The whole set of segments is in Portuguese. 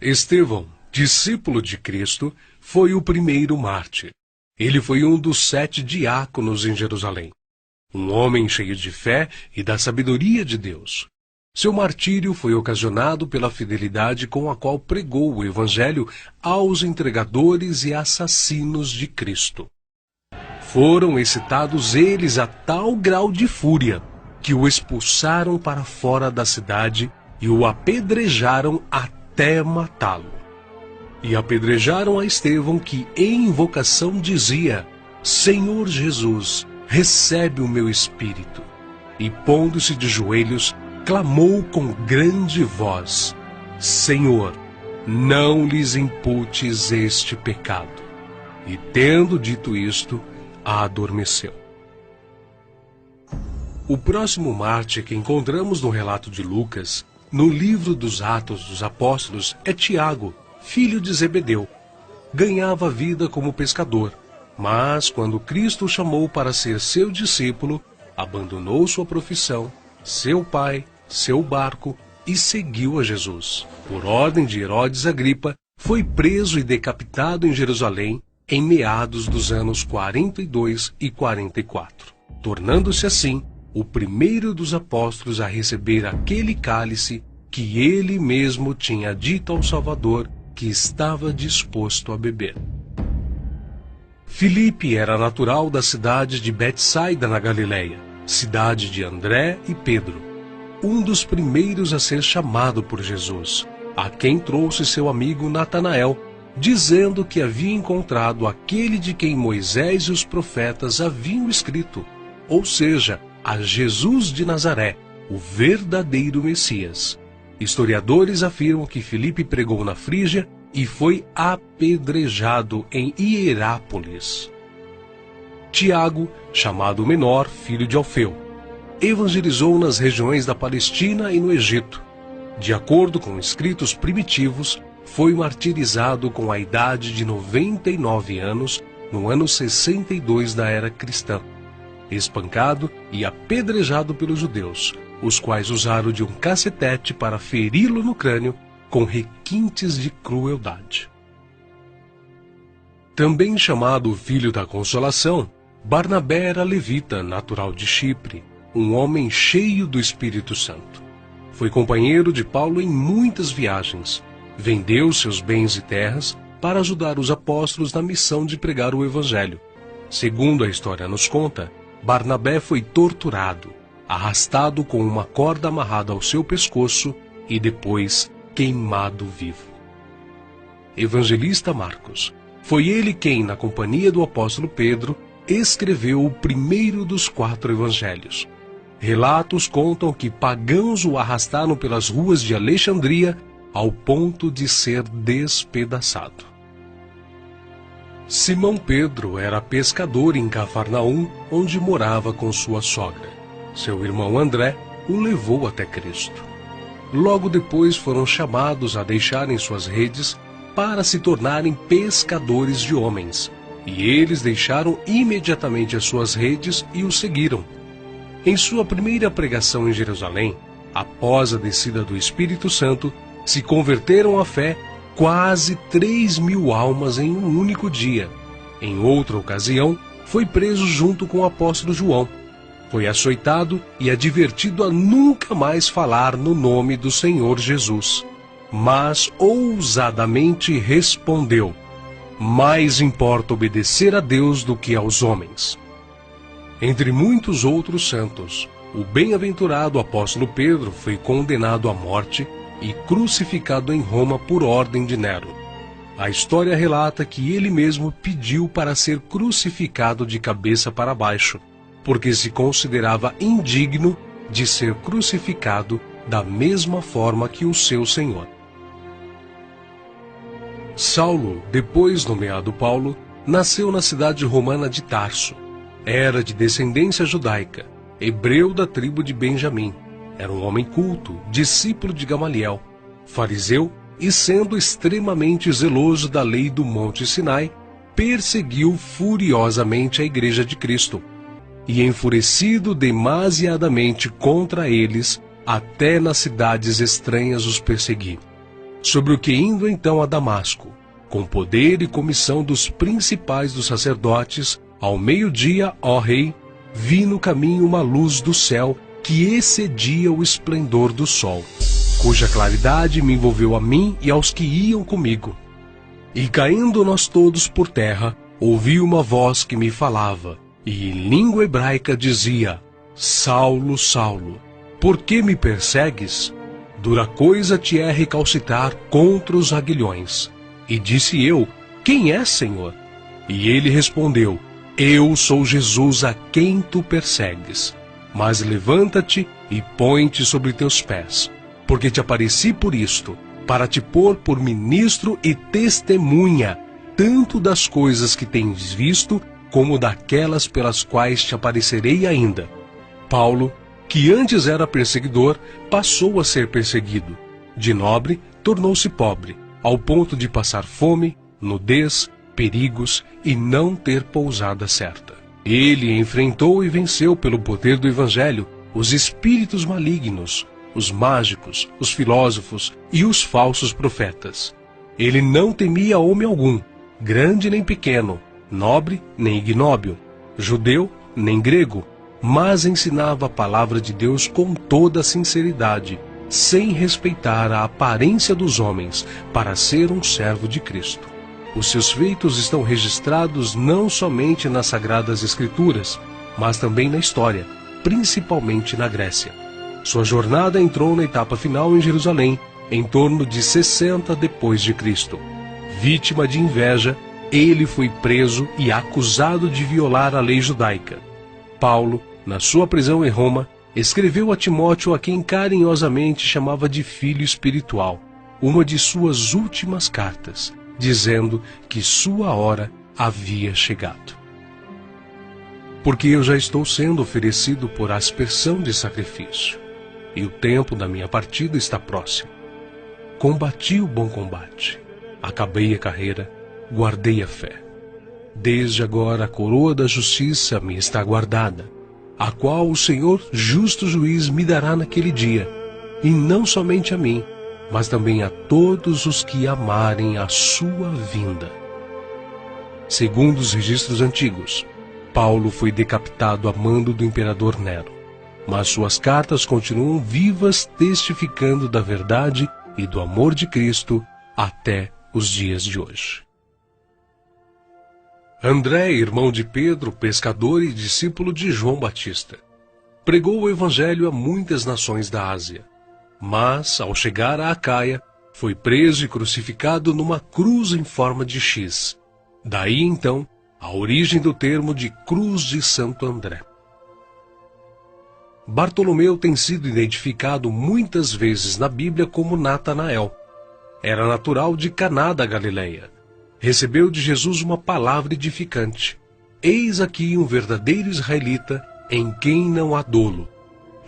Estevão, discípulo de Cristo, foi o primeiro mártir. Ele foi um dos 7 diáconos em Jerusalém. Um homem cheio de fé e da sabedoria de Deus. Seu martírio foi ocasionado pela fidelidade com a qual pregou o Evangelho aos entregadores e assassinos de Cristo. Foram excitados eles a tal grau de fúria que o expulsaram para fora da cidade e o apedrejaram até matá-lo. E apedrejaram a Estevão, que em invocação dizia: Senhor Jesus, recebe o meu espírito. E pondo-se de joelhos, clamou com grande voz: Senhor, não lhes imputes este pecado. E tendo dito isto, adormeceu. O próximo mártir que encontramos no relato de Lucas, no livro dos Atos dos Apóstolos, é Tiago, filho de Zebedeu. Ganhava vida como pescador, mas quando Cristo o chamou para ser seu discípulo, abandonou sua profissão, seu pai, seu barco e seguiu a Jesus. Por ordem de Herodes Agripa, foi preso e decapitado em Jerusalém em meados dos anos 42 e 44, tornando-se assim o primeiro dos apóstolos a receber aquele cálice que ele mesmo tinha dito ao Salvador que estava disposto a beber. Filipe era natural da cidade de Betsaida, na Galileia, cidade de André e Pedro, um dos primeiros a ser chamado por Jesus, a quem trouxe seu amigo Natanael, dizendo que havia encontrado aquele de quem Moisés e os profetas haviam escrito, ou seja, a Jesus de Nazaré, o verdadeiro Messias. Historiadores afirmam que Filipe pregou na Frígia e foi apedrejado em Hierápolis. Tiago, chamado Menor, filho de Alfeu, evangelizou nas regiões da Palestina e no Egito. De acordo com escritos primitivos, foi martirizado com a idade de 99 anos, no ano 62 da era cristã, espancado e apedrejado pelos judeus, os quais usaram de um cacetete para feri-lo no crânio com requintes de crueldade. Também chamado Filho da Consolação, Barnabé era levita, natural de Chipre, um homem cheio do Espírito Santo. Foi companheiro de Paulo em muitas viagens. Vendeu seus bens e terras para ajudar os apóstolos na missão de pregar o Evangelho. Segundo a história nos conta, Barnabé foi torturado, arrastado com uma corda amarrada ao seu pescoço e depois queimado vivo. Evangelista Marcos. Foi ele quem, na companhia do apóstolo Pedro, escreveu o primeiro dos 4 evangelhos. Relatos contam que pagãos o arrastaram pelas ruas de Alexandria ao ponto de ser despedaçado. Simão Pedro era pescador em Cafarnaum, onde morava com sua sogra. Seu irmão André o levou até Cristo. Logo depois foram chamados a deixarem suas redes para se tornarem pescadores de homens, e eles deixaram imediatamente as suas redes e o seguiram. Em sua primeira pregação em Jerusalém, após a descida do Espírito Santo, se converteram à fé quase 3.000 almas em um único dia. Em outra ocasião, foi preso junto com o apóstolo João. Foi açoitado e advertido a nunca mais falar no nome do Senhor Jesus. Mas ousadamente respondeu: mais importa obedecer a Deus do que aos homens. Entre muitos outros santos, o bem-aventurado apóstolo Pedro foi condenado à morte e crucificado em Roma por ordem de Nero. A história relata que ele mesmo pediu para ser crucificado de cabeça para baixo, porque se considerava indigno de ser crucificado da mesma forma que o seu Senhor. Saulo, depois nomeado Paulo, nasceu na cidade romana de Tarso. Era de descendência judaica, hebreu da tribo de Benjamim. Era um homem culto, discípulo de Gamaliel, fariseu e, sendo extremamente zeloso da lei do Monte Sinai, perseguiu furiosamente a Igreja de Cristo. E enfurecido demasiadamente contra eles, até nas cidades estranhas os persegui. sobre o que indo então a Damasco, com poder e comissão dos principais dos sacerdotes, ao meio-dia, ó rei, vi no caminho uma luz do céu que excedia o esplendor do sol, cuja claridade me envolveu a mim e aos que iam comigo. E caindo nós todos por terra, ouvi uma voz que me falava, e em língua hebraica dizia: Saulo, Saulo, por que me persegues? Dura coisa te é recalcitrar contra os aguilhões. E disse eu: Quem é, Senhor? E ele respondeu: Eu sou Jesus a quem tu persegues. Mas levanta-te e põe-te sobre teus pés, porque te apareci por isto, para te pôr por ministro e testemunha, tanto das coisas que tens visto, como daquelas pelas quais te aparecerei ainda. Paulo, que antes era perseguidor, passou a ser perseguido. De nobre, tornou-se pobre, ao ponto de passar fome, nudez, perigos e não ter pousada certa. Ele enfrentou e venceu pelo poder do Evangelho os espíritos malignos, os mágicos, os filósofos e os falsos profetas. Ele não temia homem algum, grande nem pequeno, nobre nem ignóbil, judeu nem grego, mas ensinava a palavra de Deus com toda a sinceridade, sem respeitar a aparência dos homens, para ser um servo de Cristo. Os seus feitos estão registrados não somente nas Sagradas Escrituras, mas também na história, principalmente na Grécia. Sua jornada entrou na etapa final em Jerusalém, em torno de 60 depois de Cristo. Vítima de inveja, ele foi preso e acusado de violar a lei judaica. Paulo, na sua prisão em Roma, escreveu a Timóteo, a quem carinhosamente chamava de filho espiritual, uma de suas últimas cartas, dizendo que sua hora havia chegado. Porque eu já estou sendo oferecido por aspersão de sacrifício, e o tempo da minha partida está próximo. Combati o bom combate, acabei a carreira, guardei a fé. Desde agora a coroa da justiça me está guardada, a qual o Senhor, justo juiz, me dará naquele dia, e não somente a mim, mas também a todos os que amarem a sua vinda. Segundo os registros antigos, Paulo foi decapitado a mando do imperador Nero, mas suas cartas continuam vivas, testificando da verdade e do amor de Cristo até os dias de hoje. André, irmão de Pedro, pescador e discípulo de João Batista, pregou o evangelho a muitas nações da Ásia. Mas, ao chegar a Acaia, foi preso e crucificado numa cruz em forma de X. Daí, então, a origem do termo de Cruz de Santo André. Bartolomeu tem sido identificado muitas vezes na Bíblia como Natanael. Era natural de Caná da Galileia. Recebeu de Jesus uma palavra edificante. Eis aqui um verdadeiro israelita, em quem não há dolo.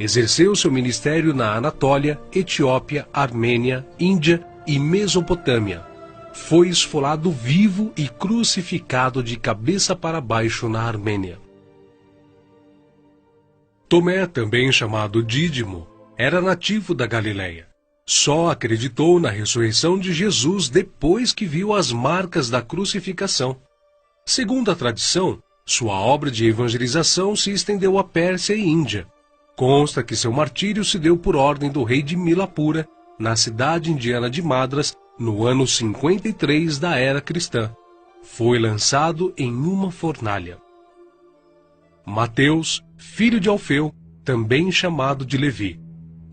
Exerceu seu ministério na Anatólia, Etiópia, Armênia, Índia e Mesopotâmia. Foi esfolado vivo e crucificado de cabeça para baixo na Armênia. Tomé, também chamado Dídimo, era nativo da Galileia. Só acreditou na ressurreição de Jesus depois que viu as marcas da crucificação. Segundo a tradição, sua obra de evangelização se estendeu à Pérsia e Índia. Consta que seu martírio se deu por ordem do rei de Milapura, na cidade indiana de Madras, no ano 53 da era cristã. Foi lançado em uma fornalha. Mateus, filho de Alfeu, também chamado de Levi.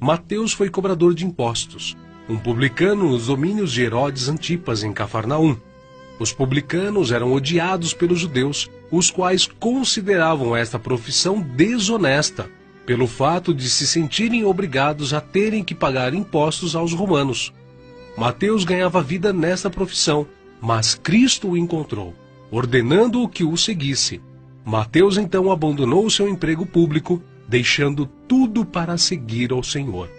Mateus foi cobrador de impostos, um publicano nos domínios de Herodes Antipas, em Cafarnaum. Os publicanos eram odiados pelos judeus, os quais consideravam esta profissão desonesta, pelo fato de se sentirem obrigados a terem que pagar impostos aos romanos. Mateus ganhava vida nesta profissão, mas Cristo o encontrou, ordenando-o que o seguisse. Mateus então abandonou seu emprego público, deixando tudo para seguir ao Senhor.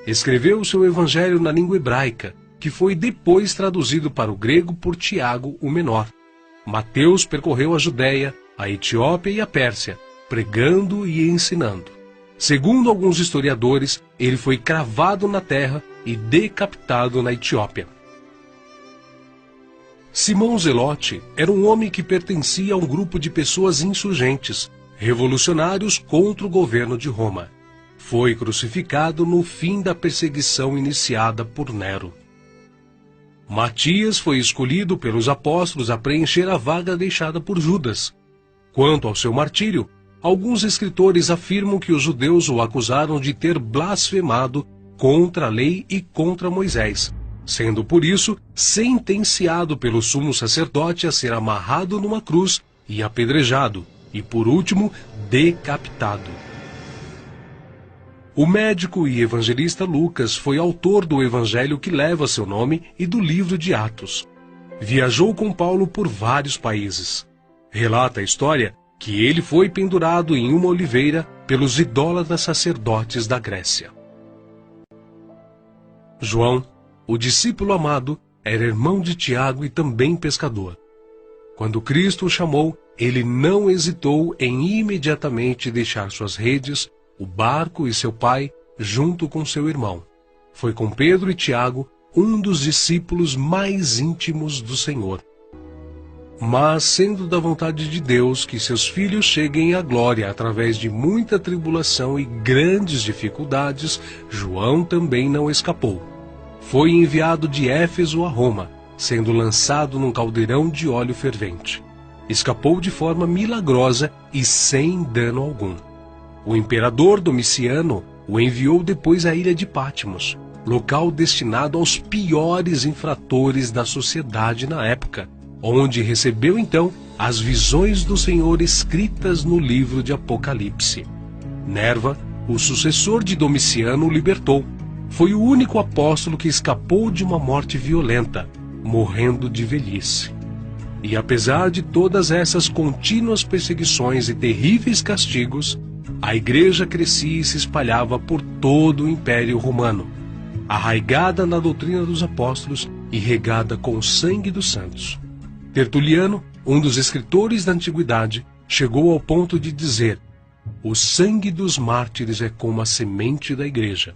Escreveu seu evangelho na língua hebraica, que foi depois traduzido para o grego por Tiago, o menor. Mateus percorreu a Judéia, a Etiópia e a Pérsia, pregando e ensinando. Segundo alguns historiadores, ele foi cravado na terra e decapitado na Etiópia. Simão Zelote era um homem que pertencia a um grupo de pessoas insurgentes, revolucionários contra o governo de Roma. Foi crucificado no fim da perseguição iniciada por Nero. Matias foi escolhido pelos apóstolos a preencher a vaga deixada por Judas. Quanto ao seu martírio, alguns escritores afirmam que os judeus o acusaram de ter blasfemado contra a lei e contra Moisés, sendo por isso sentenciado pelo sumo sacerdote a ser amarrado numa cruz e apedrejado, e por último, decapitado. O médico e evangelista Lucas foi autor do evangelho que leva seu nome e do livro de Atos. Viajou com Paulo por vários países. Relata a história que ele foi pendurado em uma oliveira pelos idólatras sacerdotes da Grécia. João, o discípulo amado, era irmão de Tiago e também pescador. Quando Cristo o chamou, ele não hesitou em imediatamente deixar suas redes, o barco e seu pai, junto com seu irmão. Foi com Pedro e Tiago, um dos discípulos mais íntimos do Senhor. Mas, sendo da vontade de Deus que seus filhos cheguem à glória através de muita tribulação e grandes dificuldades, João também não escapou. Foi enviado de Éfeso a Roma, sendo lançado num caldeirão de óleo fervente. Escapou de forma milagrosa e sem dano algum. O imperador Domiciano o enviou depois à ilha de Patmos, local destinado aos piores infratores da sociedade na época, onde recebeu então as visões do Senhor escritas no livro de Apocalipse. Nerva, o sucessor de Domiciano, o libertou. Foi o único apóstolo que escapou de uma morte violenta, morrendo de velhice. E apesar de todas essas contínuas perseguições e terríveis castigos, a igreja crescia e se espalhava por todo o Império Romano, arraigada na doutrina dos apóstolos e regada com o sangue dos santos. Tertuliano, um dos escritores da antiguidade, chegou ao ponto de dizer: "O sangue dos mártires é como a semente da igreja."